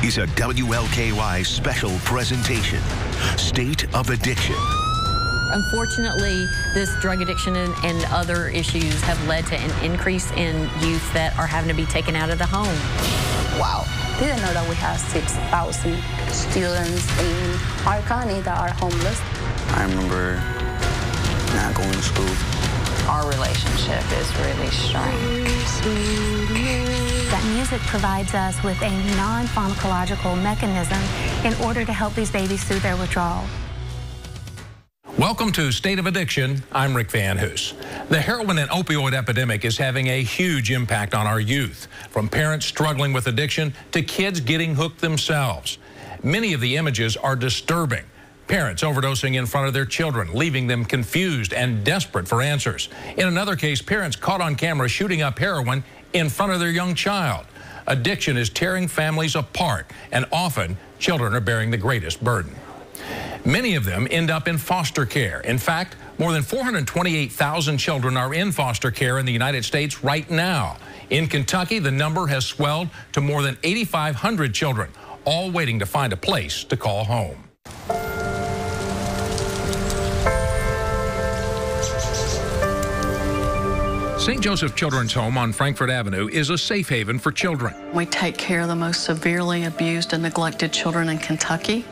is a WLKY special presentation, State of Addiction. Unfortunately, this drug addiction and other issues have led to an increase in youth that are having to be taken out of the home. Wow. Didn't know that we have 6,000 students in our county that are homeless. I remember not going to school. Our relationship is really strained. That music provides us with a non-pharmacological mechanism in order to help these babies through their withdrawal. Welcome to State of Addiction. I'm Rick Van Hoos. The heroin and opioid epidemic is having a huge impact on our youth, from parents struggling with addiction to kids getting hooked themselves. Many of the images are disturbing. Parents overdosing in front of their children, leaving them confused and desperate for answers. In another case, parents caught on camera shooting up heroin in front of their young child. Addiction is tearing families apart, and often children are bearing the greatest burden. Many of them end up in foster care. In fact, more than 428,000 children are in foster care in the United States right now. In Kentucky, the number has swelled to more than 8,500 children, all waiting to find a place to call home. St. Joseph Children's Home on Frankfort Avenue is a safe haven for children. We take care of the most severely abused and neglected children in Kentucky.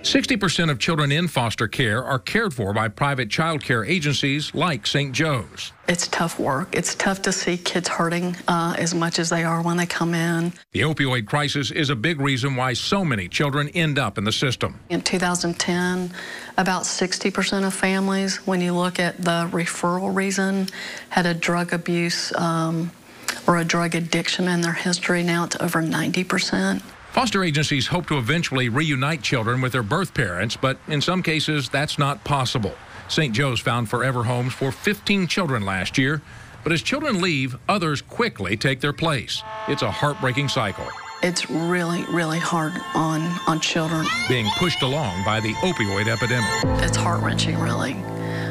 60% of children in foster care are cared for by private child care agencies like St. Joe's. It's tough work. It's tough to see kids hurting as much as they are when they come in. The opioid crisis is a big reason why so many children end up in the system. In 2010, about 60% of families, when you look at the referral reason, had a drug abuse or a drug addiction in their history. Now it's over 90%. Foster agencies hope to eventually reunite children with their birth parents, but in some cases, that's not possible. St. Joe's found forever homes for 15 children last year, but as children leave, others quickly take their place. It's a heartbreaking cycle. It's really, really hard on children. Being pushed along by the opioid epidemic. It's heart-wrenching, really,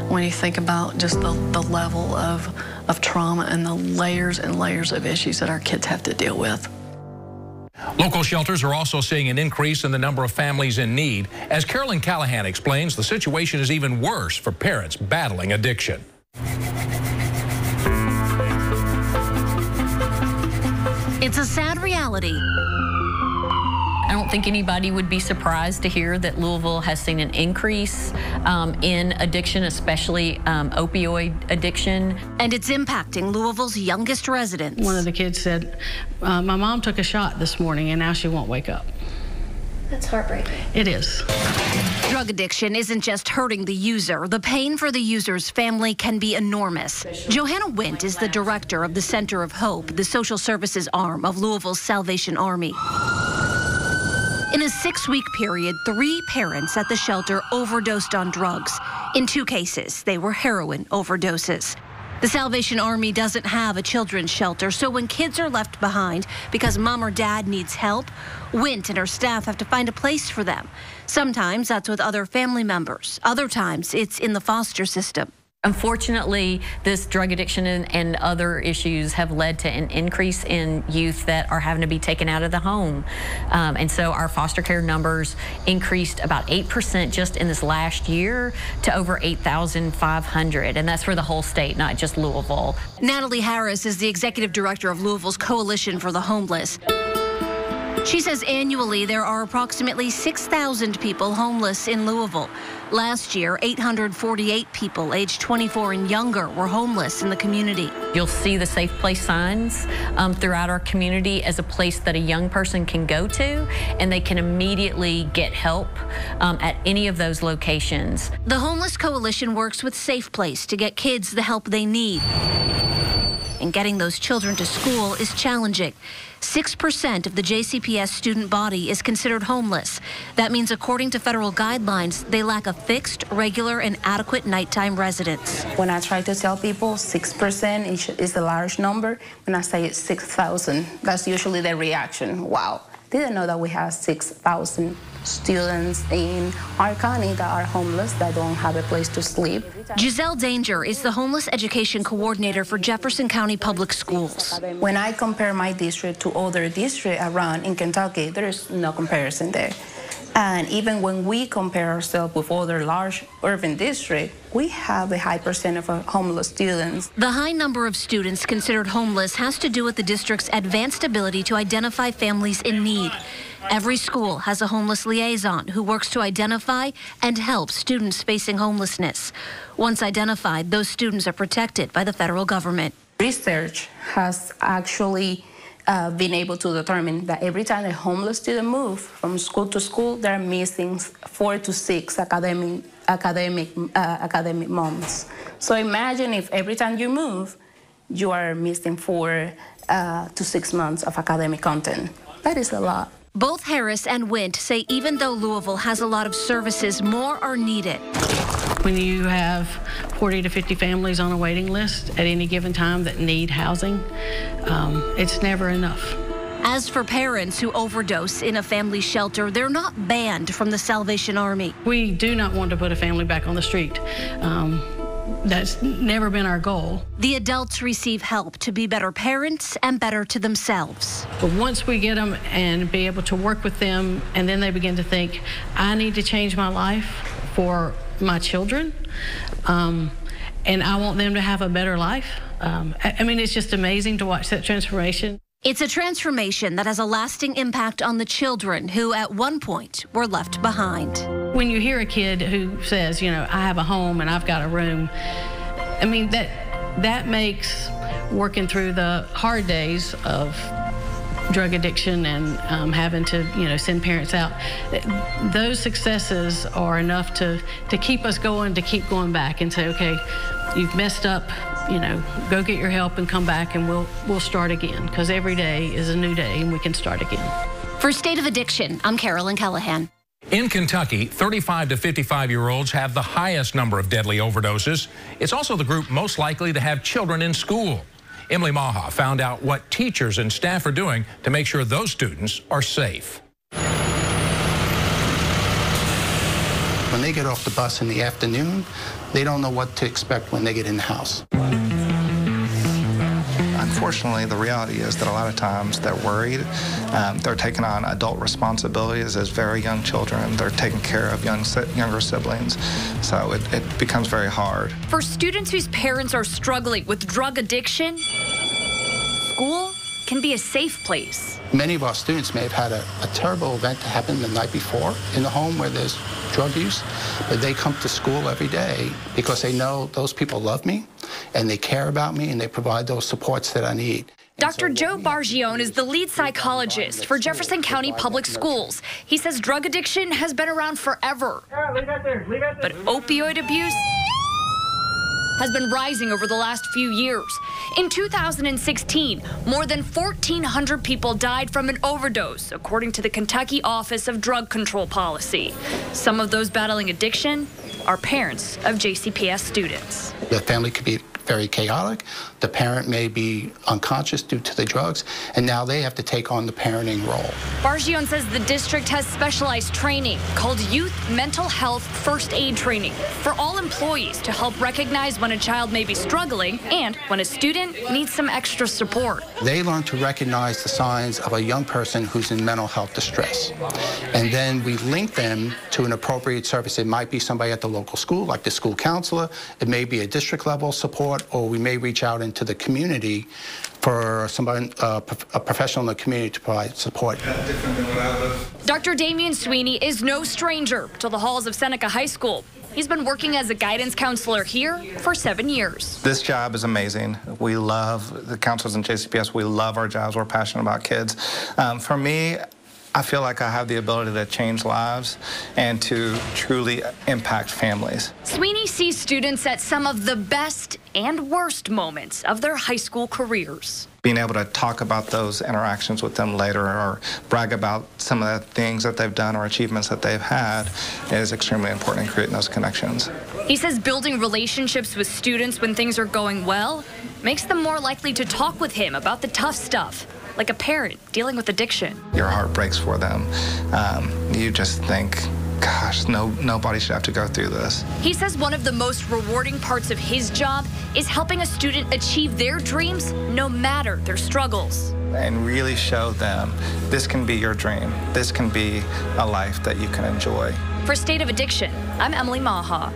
when you think about just the level of trauma and the layers and layers of issues that our kids have to deal with. Local shelters are also seeing an increase in the number of families in need. As Carolyn Callahan explains, the situation is even worse for parents battling addiction. It's a sad reality. I don't think anybody would be surprised to hear that Louisville has seen an increase in addiction, especially opioid addiction. And it's impacting Louisville's youngest residents. One of the kids said, my mom took a shot this morning and now she won't wake up. That's heartbreaking. It is. Drug addiction isn't just hurting the user. The pain for the user's family can be enormous. Johanna Wint is the director of the Center of Hope, the social services arm of Louisville's Salvation Army. In a 6-week period, 3 parents at the shelter overdosed on drugs. In 2 cases, they were heroin overdoses. The Salvation Army doesn't have a children's shelter, so when kids are left behind because mom or dad needs help, Wint and her staff have to find a place for them. Sometimes that's with other family members. Other times it's in the foster system. Unfortunately, this drug addiction and other issues have led to an increase in youth that are having to be taken out of the home. And so our foster care numbers increased about 8% just in this last year to over 8,500. And that's for the whole state, not just Louisville. Natalie Harris is the executive director of Louisville's Coalition for the Homeless. She says annually there are approximately 6,000 people homeless in Louisville. Last year, 848 people aged 24 and younger were homeless in the community. You'll see the Safe Place signs throughout our community as a place that a young person can go to, and they can immediately get help at any of those locations. The Homeless Coalition works with Safe Place to get kids the help they need. And getting those children to school is challenging. 6% of the JCPS student body is considered homeless. That means, according to federal guidelines, they lack a fixed, regular, and adequate nighttime residence. When I try to tell people 6% is a large number, when I say it's 6,000, that's usually their reaction. Wow, didn't know that we have 6,000 students in our county that are homeless, that don't have a place to sleep. Giselle Danger is the homeless education coordinator for Jefferson County Public Schools. When I compare my district to other districts around in Kentucky, there is no comparison there. And even when we compare ourselves with other large urban districts, we have a high percent of homeless students. The high number of students considered homeless has to do with the district's advanced ability to identify families in need. Every school has a homeless liaison who works to identify and help students facing homelessness. Once identified, those students are protected by the federal government. Research has actually been able to determine that every time a homeless student moves from school to school, they're missing 4 to 6 academic months. So imagine if every time you move, you are missing 4 to 6 months of academic content. That is a lot. Both Harris and Wint say even though Louisville has a lot of services, more are needed. When you have 40 to 50 families on a waiting list at any given time that need housing, it's never enough. As for parents who overdose in a family shelter, they're not banned from the Salvation Army. We do not want to put a family back on the street. That's never been our goal. The adults receive help to be better parents and better to themselves. But once we get them and be able to work with them, and then they begin to think, I need to change my life for my children, and I want them to have a better life. I mean, it's just amazing to watch that transformation. It's a transformation that has a lasting impact on the children who at one point were left behind. When you hear a kid who says, you know, I have a home and I've got a room, I mean, that makes working through the hard days of drug addiction and having to, you know, send parents out. Those successes are enough to keep us going, to keep going back and say, okay, you've messed up, you know, go get your help and come back and we'll start again, because every day is a new day and we can start again. For State of Addiction, I'm Carolyn Callahan. In Kentucky, 35 to 55-year-olds have the highest number of deadly overdoses. It's also the group most likely to have children in school. Emily Maha found out what teachers and staff are doing to make sure those students are safe. When they get off the bus in the afternoon, they don't know what to expect when they get in the house. Unfortunately, the reality is that a lot of times they're worried. They're taking on adult responsibilities as very young children. They're taking care of younger siblings. So it becomes very hard. For students whose parents are struggling with drug addiction, school can be a safe place. Many of our students may have had a terrible event happen the night before in the home where there's drug use, but they come to school every day because they know those people love me and they care about me and they provide those supports that I need. Dr. Joe Bargione is the lead psychologist for Jefferson County Public Schools. He says drug addiction has been around forever, but opioid abuse has been rising over the last few years. In 2016, more than 1,400 people died from an overdose, according to the Kentucky Office of Drug Control Policy. Some of those battling addiction are parents of JCPS students. The family could be very chaotic. The parent may be unconscious due to the drugs, and now they have to take on the parenting role. Bargione says the district has specialized training called Youth Mental Health First Aid Training for all employees to help recognize when a child may be struggling and when a student needs some extra support. They learn to recognize the signs of a young person who's in mental health distress. And then we link them to an appropriate service. It might be somebody at the local school, like the school counselor. It may be a district level support, or we may reach out into the community for somebody, a professional in the community to provide support. Dr. Damian Sweeney is no stranger to the halls of Seneca High School. He's been working as a guidance counselor here for 7 years. This job is amazing. We love the counselors in JCPS. We love our jobs. We're passionate about kids. For me, I feel like I have the ability to change lives and to truly impact families. Sweeney sees students at some of the best and worst moments of their high school careers. Being able to talk about those interactions with them later or brag about some of the things that they've done or achievements that they've had is extremely important in creating those connections. He says building relationships with students when things are going well makes them more likely to talk with him about the tough stuff. like a parent dealing with addiction. Your heart breaks for them. You just think, gosh, nobody should have to go through this. He says one of the most rewarding parts of his job is helping a student achieve their dreams no matter their struggles. And really show them this can be your dream. This can be a life that you can enjoy. For State of Addiction, I'm Emily Maha.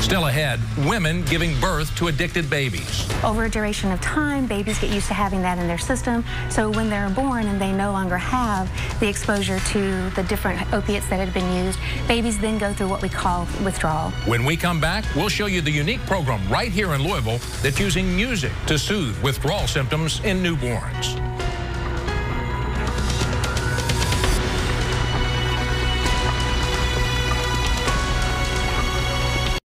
Still ahead, women giving birth to addicted babies. Over a duration of time, babies get used to having that in their system. So when they're born and they no longer have the exposure to the different opiates that had been used, babies then go through what we call withdrawal. When we come back, we'll show you the unique program right here in Louisville that's using music to soothe withdrawal symptoms in newborns.